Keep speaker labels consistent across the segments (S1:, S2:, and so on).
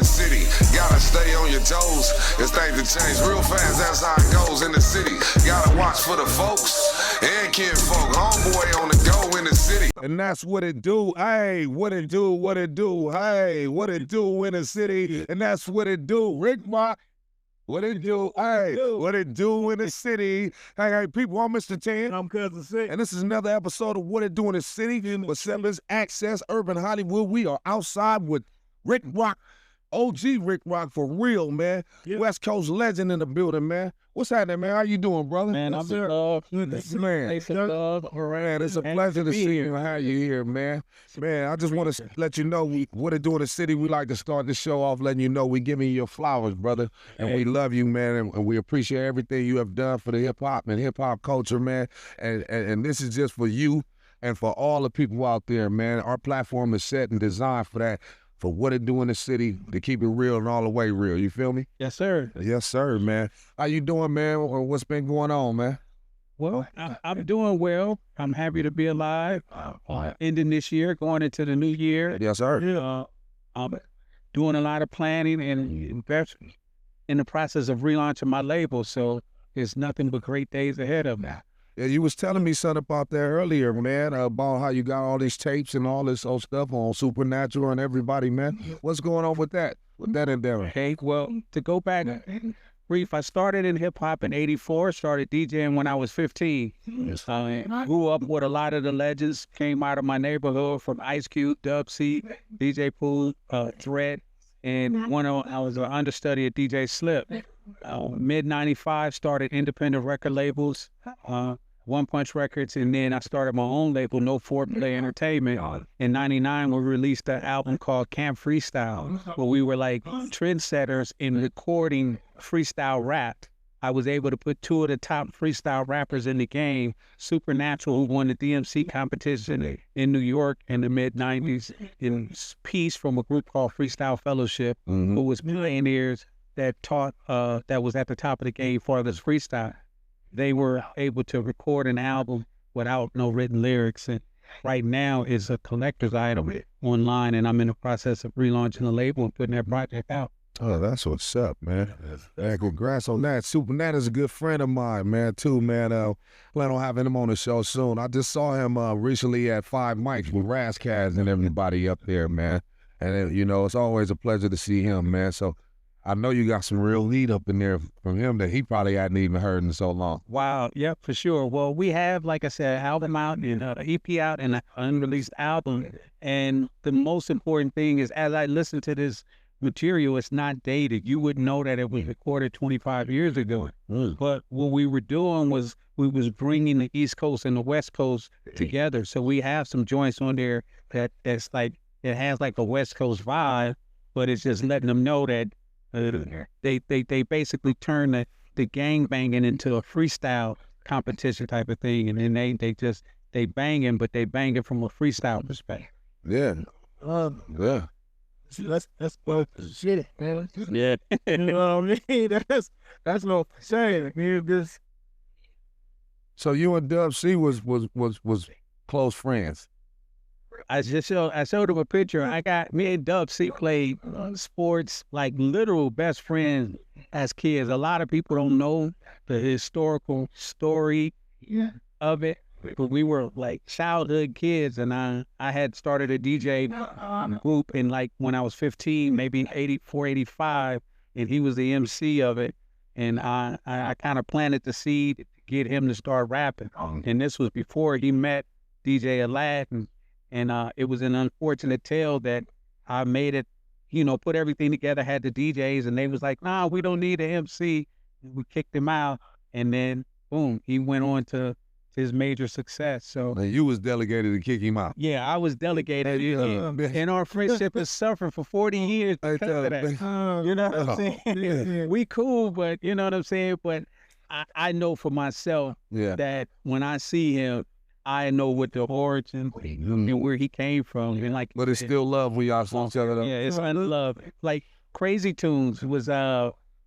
S1: the city. Gotta stay on your toes. It's things to change real fast, that's how it goes in the city. Gotta watch for the folks and kinfolk. Homeboy on the go in the city.
S2: And that's what it do. Hey, what it do, what it do. Hey, what it do in the city. And that's what it do. Ric Roc. What it do? Hey, what it do in the city? Hey, people, I'm Mr. 10.
S3: I'm Cousin Sick.
S2: And this is another episode of What It Do in the City. With Sellers Access Urban Hollywood. We are outside with Ric Roc. OG Ric Roc for real, man.
S3: Yep.
S2: West Coast legend in the building, man. What's happening, man? How you doing, brother?
S4: Man, I'm in love.
S2: Man, it's a pleasure to see you and have you here, man. Man, I just want to let you know, What It Do in the City, we like to start the show off letting you know we giving you your flowers, brother. And we love you, man, and we appreciate everything you have done for the hip-hop and hip-hop culture, man. And this is just for you and for all the people out there, man. Our platform is set and designed for that. For What It Do in the City, to keep it real and all the way real. You feel me?
S4: Yes, sir.
S2: Yes, sir, man. How you doing, man? What's been going on, man?
S4: Well, I'm doing well. I'm happy to be alive. Ending this year, going into the new year.
S2: Yes, sir.
S4: I'm doing a lot of planning and investment in the process of relaunching my label. So there's nothing but great days ahead of me.
S2: Yeah, you was telling me something about that earlier, man, about how you got all these tapes and all this old stuff on Supernatural and everybody, man. What's going on with that endeavor?
S4: Okay, well, to go back brief, I started in hip-hop in '84, started DJing when I was 15. I grew up with a lot of the legends, came out of my neighborhood from Ice Cube, Dub C, DJ Pooh, Threat, and I was an understudy at DJ Slip. Mid-95, started independent record labels, One Punch Records, and then I started my own label, No Foreplay Entertainment. In '99, we released an album called Camp Freestyle, where we were like trendsetters in recording freestyle rap. I was able to put two of the top freestyle rappers in the game, Supernatural, who won the DMC competition in New York in the mid-90s, in Peace from a group called Freestyle Fellowship, who was pioneers that taught, that was at the top of the game for this freestyle. They were able to record an album without no written lyrics. And right now it's a collector's item online, and I'm in the process of relaunching the label and putting that project out.
S2: Oh, that's what's up, man. Yeah, congrats on that. Supernatural is a good friend of mine, man, too, man. Plan on having him on the show soon. I just saw him recently at 5 Mics with Razzcast and everybody up there, man. And, you know, it's always a pleasure to see him, man. So I know you got some real heat up in there from him that he probably hadn't even heard in so long.
S4: Wow, yeah, for sure. Well, we have, like I said, an album out and an EP out and an unreleased album. And the most important thing is, as I listen to this material, it's not dated. You wouldn't know that it was recorded 25 years ago. But what we were doing was we was bringing the East Coast and the West Coast together. So we have some joints on there that's like, it has like a West Coast vibe, but it's just letting them know that they basically turn the gang banging into a freestyle competition type of thing, and then they banging, but they banging from a freestyle perspective.
S2: Yeah. Yeah.
S3: That's both shit, man.
S4: Yeah.
S3: You know what I mean? That's no shame. I mean, just.
S2: So you and Dub C was close friends.
S4: I showed him a picture. Me and Dub C played sports, like literal best friends as kids. A lot of people don't know the historical story of it, but we were like childhood kids, and I had started a DJ group in like when I was 15, maybe 84, 85, and he was the MC of it, and I kind of planted the seed to get him to start rapping, and this was before he met DJ Aladdin. And it was an unfortunate tale that I made it, put everything together, had the DJs, and they was like, nah, we don't need an MC. We kicked him out, and then, boom, he went on to his major success. So
S2: and you was delegated to kick him out.
S4: Yeah, I was delegated. And our friendship has suffered for 40 years because of that. You know what I'm saying? We cool, but you know what I'm saying? But I know for myself that when I see him, I know what the origin and where he came from, and like.
S2: But it's still love when y'all saw each other.
S4: Yeah, it's love. Like Crazy Tunes was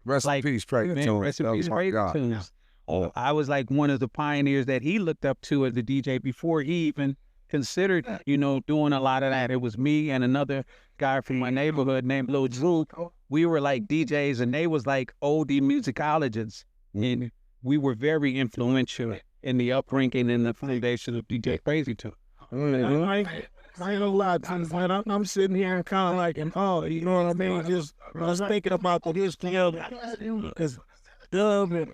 S2: rest in peace, Crazy Tunes.
S4: Rest in peace, Crazy Tunes.
S2: Oh.
S4: I was like one of the pioneers that he looked up to as a DJ before he even considered, doing a lot of that. It was me and another guy from my neighborhood named Lil Zook. We were like DJs, and they was like oldie musicologists, and we were very influential in the upbringing and the foundation of DJ Crazy Tune.
S3: I ain't gonna lie to you, man. I'm sitting here and kind of like, oh, you know what I mean? Just I was thinking about the history of it, because Dub and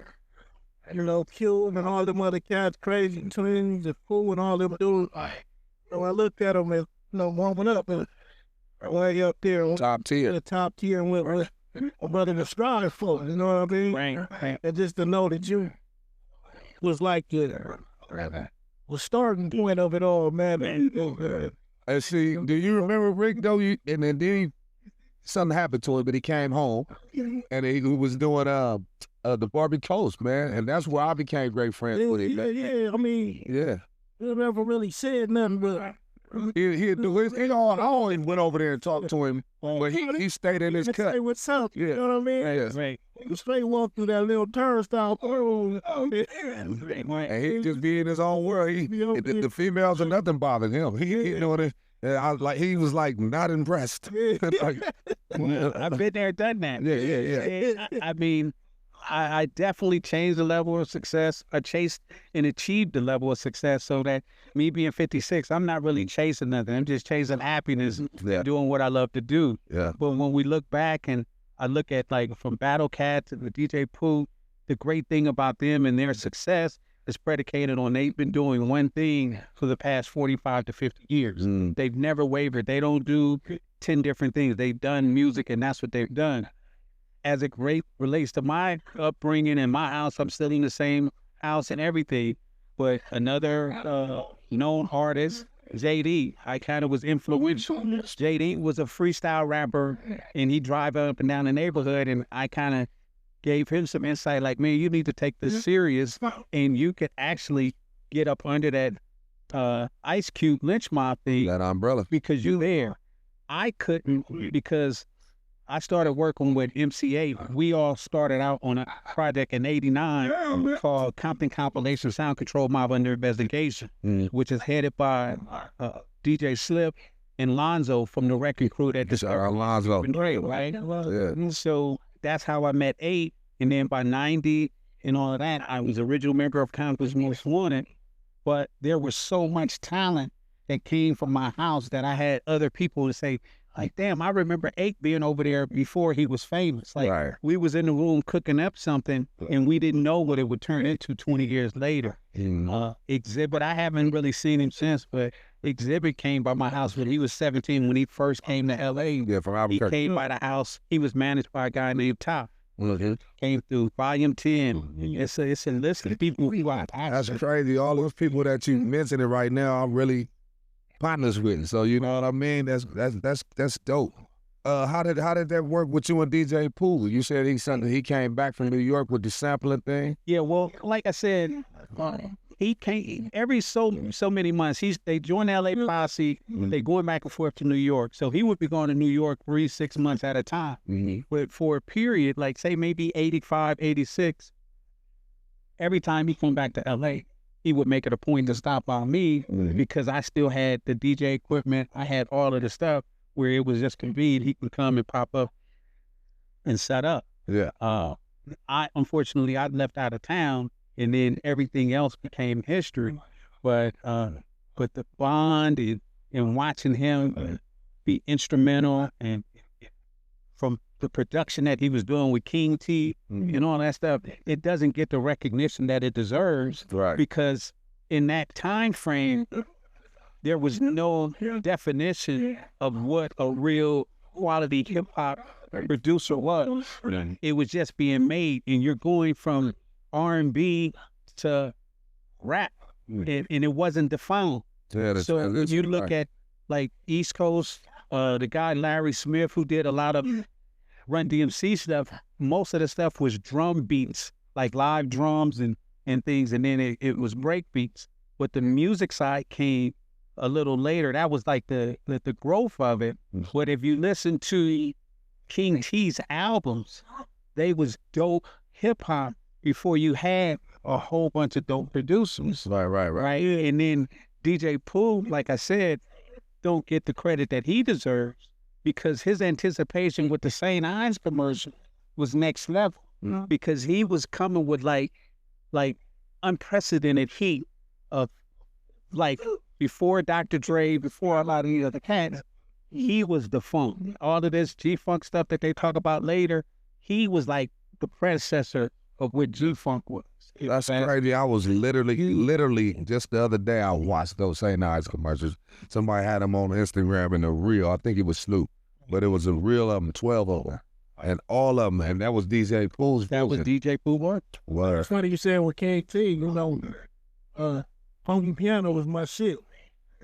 S3: Cube and all them other cats, Crazy Twins, the Fool and all them dudes. So I looked at them and warming up and way up there,
S2: Top tier.
S3: the top tier, and with my brother the strive for. You know what I mean?
S4: Right.
S3: And just to know that you was like the starting point of it all, man.
S2: And see, do you remember Rick though? And then something happened to him, but he came home and he was doing the Barbie Coast, man, and that's where I became great friends with him.
S3: Yeah, I mean,
S2: Yeah.
S3: he never really said nothing, but
S2: He'd do his, I always went over there and talked to him, but he stayed in his
S3: say
S2: cut.
S3: what's up.
S2: Yeah.
S3: You know what I mean?
S2: Yeah.
S4: Right.
S3: You straight walk through that little turnstile.
S2: And he just be in his own world. The females are nothing bothered him. He doing it. He was like not impressed. Like,
S4: I've been there, done that.
S2: yeah.
S4: I mean, I definitely changed the level of success. I chased and achieved the level of success so that me being 56, I'm not really chasing nothing. I'm just chasing happiness, doing what I love to do.
S2: Yeah.
S4: But when we look back and I look at like from Battle Cat to the DJ Pooh, the great thing about them and their success is predicated on they've been doing one thing for the past 45 to 50 years. They've never wavered. They don't do 10 different things. They've done music and that's what they've done. As it relates to my upbringing in my house, I'm still in the same house and everything. But another known artist, JD, I kind of was influential. JD was a freestyle rapper, and he drive up and down the neighborhood, and I kind of gave him some insight, like, man, you need to take this serious, and you could actually get up under that Ice Cube lynch mob thing.
S2: That umbrella.
S4: Because you're there. I couldn't because I started working with MCA. We all started out on a project in '89 called Compton Compilation Sound Control Mob Under Investigation, which is headed by DJ Slip and Lonzo from the Wrecking Crew that
S2: Alonzo.
S4: great, right?
S2: Yeah.
S4: So that's how I met 8. And then by 90 and all of that, I was original member of Compton's Most Wanted. But there was so much talent that came from my house that I had other people to say, like, damn, I remember 8 being over there before he was famous. Like, we was in the room cooking up something, and we didn't know what it would turn into 20 years later. Exhibit, I haven't really seen him since, but Exhibit came by my house when he was 17, when he first came to L.A.
S2: Yeah, from
S4: He
S2: Albuquerque.
S4: came by the house. He was managed by a guy named Top. Came through Volume 10. It's a list of people who are
S2: That's crazy. All those people that you mentioning right now, I'm really partners with. So you know what I mean? That's dope. How did that work with you and DJ Pooh? You said he came back from New York with the sampling thing.
S4: Yeah, well, like I said, he came every so many months. They joined the LA Posse. They going back and forth to New York. So he would be going to New York 3-6 months at a time. But for a period, like say maybe 85, 86, every time he come back to LA, he would make it a point to stop by me because I still had the DJ equipment. I had all of the stuff where it was just convenient. He could come and pop up and set up.
S2: Yeah.
S4: Unfortunately, I left out of town, and then everything else became history. But the bond and watching him be instrumental, and from the production that he was doing with King T and all that stuff, it doesn't get the recognition that it deserves.
S2: Right.
S4: Because in that time frame, there was no definition of what a real quality hip hop producer was. It was just being made, and you're going from R&B to rap, and it wasn't defined.
S2: Yeah,
S4: So you look at like East Coast, the guy Larry Smith, who did a lot of Run DMC stuff, most of the stuff was drum beats, like live drums and things, and then it was break beats. But the music side came a little later. That was like the growth of it. But if you listen to King T's albums, they was dope hip hop before you had a whole bunch of dope producers. Right. And then DJ Pooh, like I said, don't get the credit that he deserves because his anticipation with the St. Ives commercial was next level. Because he was coming with like unprecedented heat of like before Dr. Dre, before a lot of the other cats, he was the funk. All of this G-Funk stuff that they talk about later, he was like the predecessor of what G-Funk was.
S2: That's crazy. I was literally just the other day I watched those St. Ives commercials. Somebody had them on Instagram in a reel. I think it was Snoop, but it was a reel of them, 12 of them. And all of them, and that was DJ Pooh's.
S4: That was DJ Pooh.
S3: It's funny you said with KT, you know, funky piano was my shit.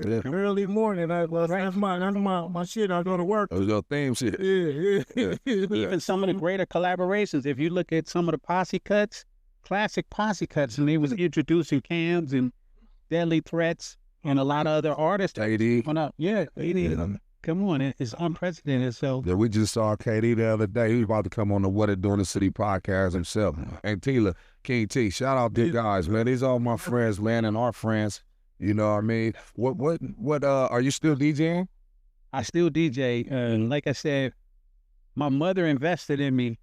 S2: Yeah.
S3: Early morning, that's my shit. I go to work.
S2: It was your theme shit.
S3: Yeah.
S4: Even some of the greater collaborations, if you look at some of the posse cuts, classic posse cuts, and they was introducing Cams and Deadly Threats and a lot of other artists.
S2: KD.
S4: Yeah, KD. Come on, it's unprecedented. So
S2: Yeah, we just saw KD the other day. He was about to come on the What It Doing in the City podcast himself. And Tila, King T, shout out to guys, man. These are my friends, man, and our friends. You know what I mean? What are you still DJing?
S4: I still DJ. Like I said, my mother invested in me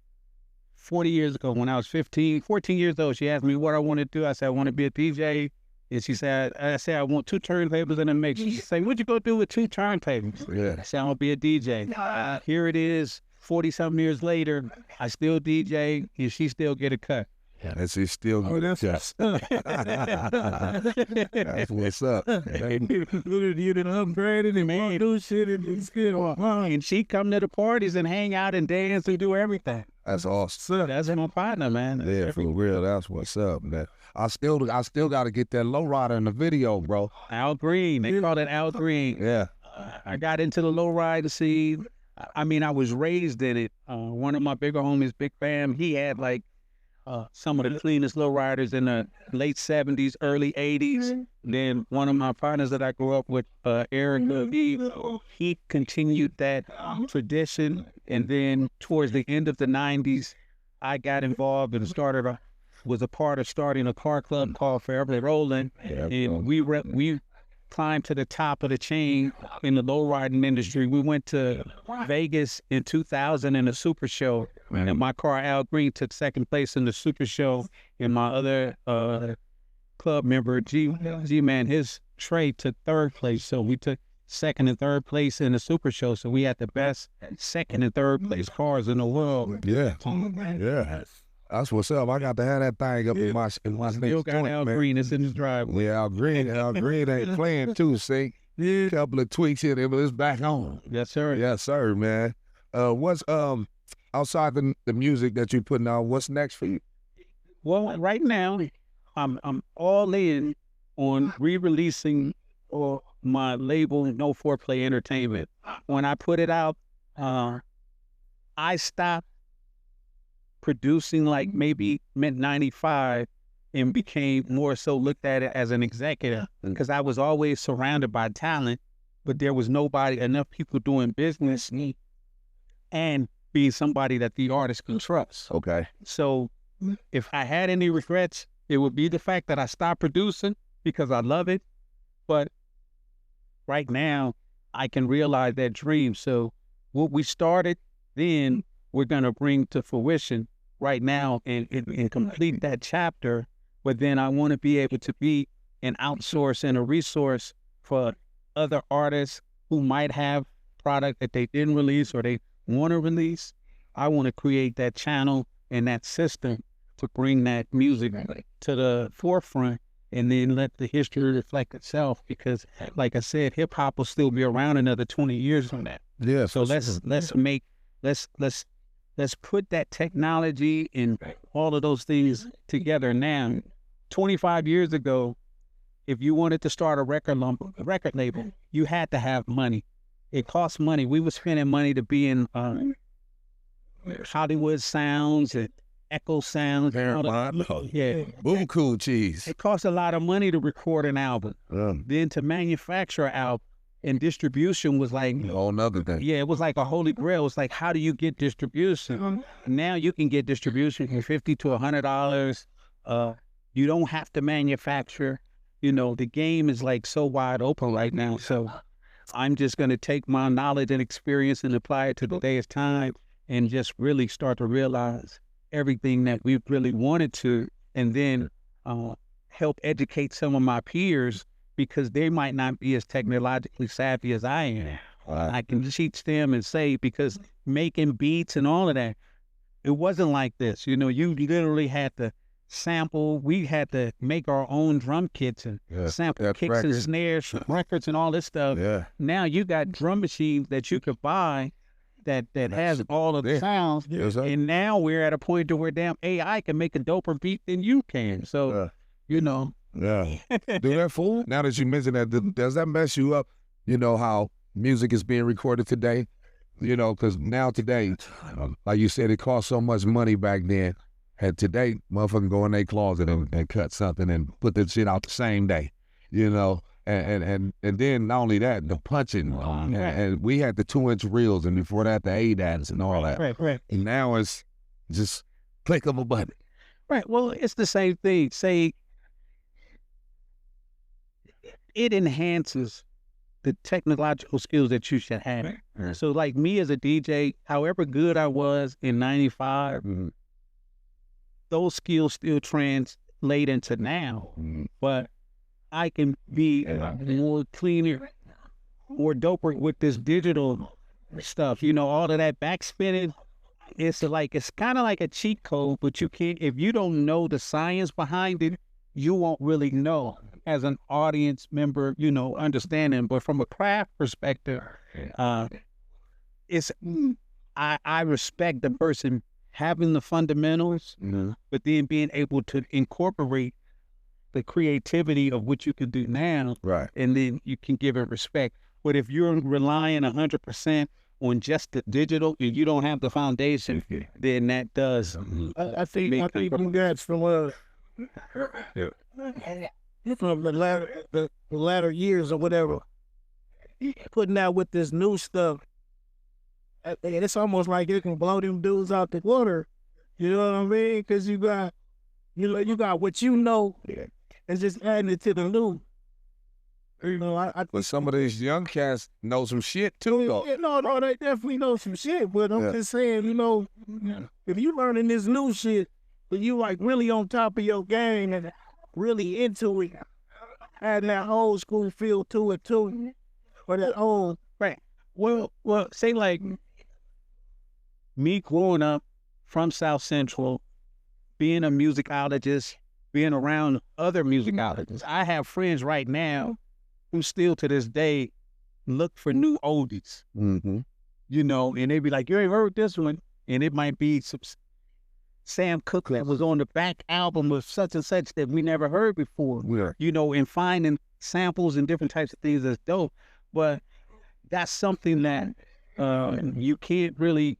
S4: 40 years ago when I was 14 years old. She asked me what I wanted to do. I said, I want to be a DJ. And she said, I want 2 turntables in a mix. She said, what'd you go do with 2 turntables?
S2: Yeah.
S4: I said, I'm going to be a DJ. Here it is, 40-something years later. I still DJ, and she still get a cut.
S2: And she's still.
S3: Oh, that's
S2: That's what's up.
S3: you done upgraded and man, do shit and still.
S4: And she come to the parties and hang out and dance and do everything.
S2: That's awesome.
S4: That's my partner, man.
S2: Yeah, for real. That's what's up, man. I still got to get that lowrider in the video, bro.
S4: Al Green. They call it Al Green.
S2: Yeah.
S4: I got into the lowrider scene. I mean, I was raised in it. One of my bigger homies, Big Bam, he had like some of the cleanest lowriders in the late 70s, early 80s. Then one of my partners that I grew up with, Eric, he continued that tradition. And then towards the end of the 90s, I got involved and was a part of starting a car club called Forever Rolling.
S2: Yeah,
S4: And we climbed to the top of the chain in the lowriding industry. We went to Vegas in 2000 in a super show. And my car, Al Green, took second place in the super show. And my other club member, G-Man, his Trey took third place. So we took second and third place in the super show. So we had the best second and third place cars in the world.
S2: Yeah. Yeah. That's what's up. I got to have that thing up in my
S4: Still got Al Green. It's in his driveway.
S2: Yeah, Al Green ain't playing too, see? Yeah. Couple of tweaks here, but it's back on.
S4: Yes, sir.
S2: Yes, sir, man. What's outside the music that you're putting out, what's next for you?
S4: Well, right now, I'm all in on re-releasing my label, No Foreplay Entertainment. When I put it out, I stopped producing like maybe mid-95 and became more so looked at it as an executive because I was always surrounded by talent, but there was enough people doing business and being somebody that the artist can trust.
S2: Okay.
S4: So if I had any regrets, it would be the fact that I stopped producing because I love it. But right now, I can realize that dream. So what we started then, we're going to bring to fruition right now and complete that chapter. But then I want to be able to be an outsource and a resource for other artists who might have product that they didn't release or they want to release. I want to create that channel and that system to bring that music to the forefront and then let the history reflect itself. Because like I said, hip hop will still be around another 20 years from that.
S2: Yeah.
S4: So let's put that technology and all of those things together now. 25 years ago, if you wanted to start a record label, you had to have money. It cost money. We were spending money to be in Hollywood Sounds and Echo Sounds. Yeah.
S2: Boom Cool Cheese.
S4: It cost a lot of money to record an album. Then to manufacture an album and distribution was like
S2: a whole nother thing.
S4: Yeah, it was like a holy grail. It's like, how do you get distribution? Now you can get distribution for $50 to $100. You don't have to manufacture. You know, the game is like so wide open right now. So I'm just going to take my knowledge and experience and apply it to today's time and just really start to realize everything that we really wanted to, and then help educate some of my peers because they might not be as technologically savvy as I am. I can teach them and say, because making beats and all of that, it wasn't like this. You know, you literally had to sample. We had to make our own drum kits and sample kicks and snares, records and all this stuff.
S2: Yeah.
S4: Now you got drum machines that you could buy that has all of the sounds. And now we're at a point to where damn AI can make a doper beat than you can. So, you know.
S2: Yeah. Do that, fool? Now that you mention that, does that mess you up? You know how music is being recorded today? You know, because now today, like you said, it cost so much money back then. And today, motherfuckers go in their closet and cut something and put that shit out the same day. You know, and then not only that, the punching. And we had the 2-inch reels, and before that, the ADATs and all that.
S4: Right.
S2: And now it's just click of a button.
S4: Right. Well, it's the same thing. Say, it enhances the technological skills that you should have. Right. So like me as a DJ, however good I was in 95, those skills still translate into now, but I can be more cleaner, more doper with this digital stuff. You know, all of that backspinning, it's kind of like a cheat code, but you can't, if you don't know the science behind it, you won't really know as an audience member, you know, understanding. But from a craft perspective, I respect the person having the fundamentals, but then being able to incorporate the creativity of what you can do now,
S2: right? And
S4: then you can give it respect. But if you're relying 100% on just the digital and you don't have the foundation, then that does.
S3: I think you guys from from the latter years or whatever, putting out with this new stuff, it's almost like it can blow them dudes out the water. You know what I mean? Because you got what you know, and just adding it to the new. You know,
S2: but some of these young cats know some shit too, though.
S3: No, they definitely know some shit. But I'm just saying, you know, if you learning this new shit, but you like really on top of your game and really into it, adding that old school feel to it too, or that old.
S4: Right. Well, say like me growing up from South Central, being a musicologist, being around other musicologists. I have friends right now who still to this day look for new oldies. You know, and they be like, you ain't heard this one? And it might be some Sam Cooke that was on the back album of such and such that we never heard before.
S2: Yeah.
S4: You know, and finding samples and different types of things is dope. But that's something that you can't really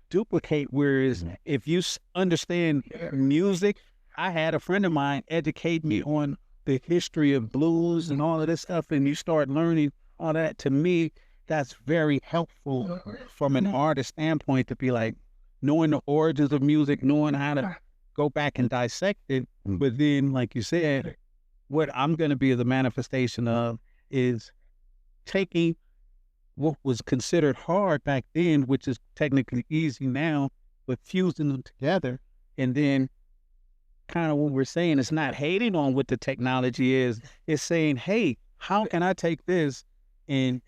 S4: duplicate. Whereas if you understand music, I had a friend of mine educate me on the history of blues and all of this stuff, and you start learning all that. To me, that's very helpful from an artist standpoint, to be like knowing the origins of music, knowing how to go back and dissect it. But then, like you said, what I'm going to be the manifestation of is taking what was considered hard back then, which is technically easy now, but fusing them together. And then kind of what we're saying is not hating on what the technology is. It's saying, hey, how can I take this and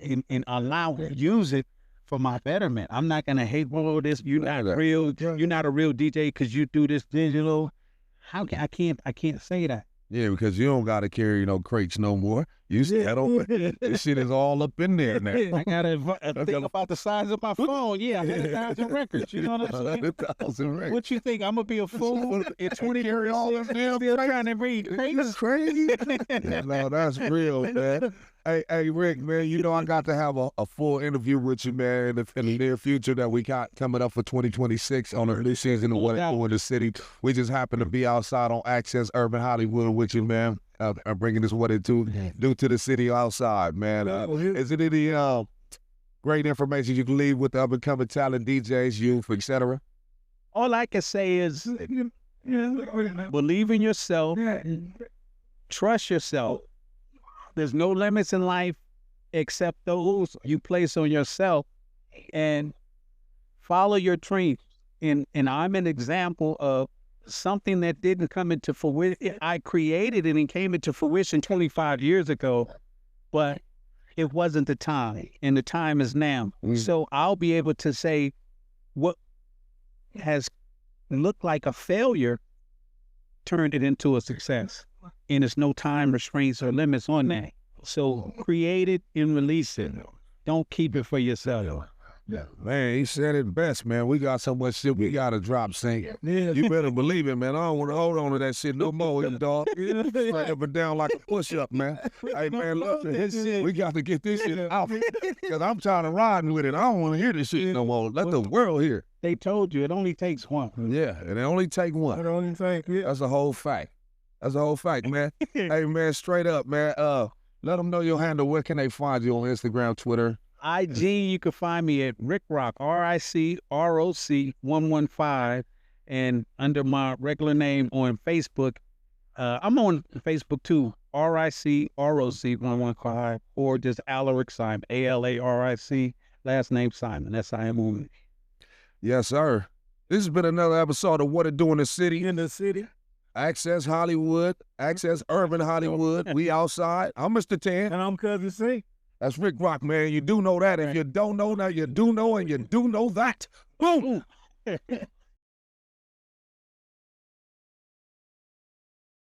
S4: allow use it for my betterment? I'm not gonna hate, well, this you're not a real DJ because you do this digital. How can I can't say that.
S2: Yeah, because you don't got to carry no crates no more. You settle. This shit is all up in there now.
S4: I got to think about the size of my phone. Yeah, 100,000 records. You know what I'm saying?
S2: 100,000 records.
S4: What you think? I'm going to be a fool at 20
S2: carry all them damn
S4: still trying to read crates?
S2: That's crazy. No, that's real, man. Hey, Rick, man, you know I got to have a full interview with you, man, in the near future that we got coming up for 2026 on the new season of What It Do in the City. We just happen to be outside on Access Urban Hollywood with you, man. I'm bringing this What It Do to the city outside, man. Is it any great information you can leave with the up-and-coming talent, DJs, youth, etc.?
S4: All I can say is believe in yourself, trust yourself. There's no limits in life. accept those you place on yourself and follow your dreams. And I'm an example of something that didn't come into fruition. I created it and came into fruition 25 years ago, but it wasn't the time, and the time is now. So I'll be able to say what has looked like a failure turned it into a success. And there's no time restraints or limits on that. So create it and release it. Don't keep it for yourself.
S2: Yeah, man, he said it best, man. We got so much shit we got to drop sync.
S3: Yeah.
S2: You better believe it, man. I don't want to hold on to that shit no more, dog. Straight up and down like a push-up, man. Hey, man, look, we got to get this shit out because I'm trying to ride with it. I don't want to hear this shit no more. Let the world hear.
S4: They told you it only takes one.
S2: Yeah, and it only take one.
S3: I don't think, yeah.
S2: That's a whole fact. That's a whole fact, man. Hey, man, straight up, man. Let them know your handle. Where can they find you on Instagram, Twitter?
S4: IG, you can find me at Ric Roc, RICROC 115, and under my regular name on Facebook. I'm on Facebook too, RICROC 115, or just Alaric Simon, ALARIC, last name Simon, SIMON.
S2: Yes, sir. This has been another episode of What It Do in the City.
S3: In the city.
S2: Access Hollywood, Access Urban Hollywood. We outside. I'm Mr. Tan.
S3: And I'm Cousin C.
S2: That's Ric Roc, man. You do know that. If you don't know now, you do know, and you do know that. Boom.